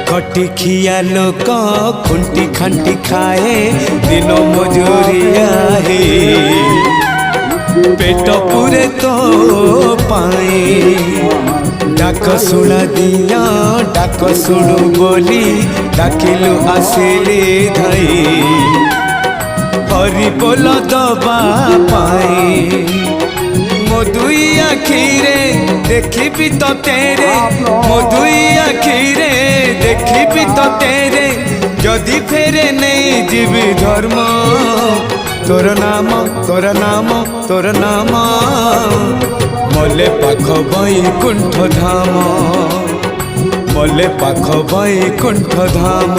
खटी खिया लोक खुंटी खंटी खाए दिन मजूरिया हे पेट पूरे तो पाए डाक शुणा दिया डाक शुणु बोली डाकिलु आसिले धाई हरि बोल दबा पाए मो दुई आखिरे देखी तो तेरे मो दुई आखिरे देखी तो तेरे जदि फेरे नहीं जीवी धर्म तोर नाम तोर नाम तोर नाम मले पाख बैकुंठ धाम मले पाख बैकुंठ धाम।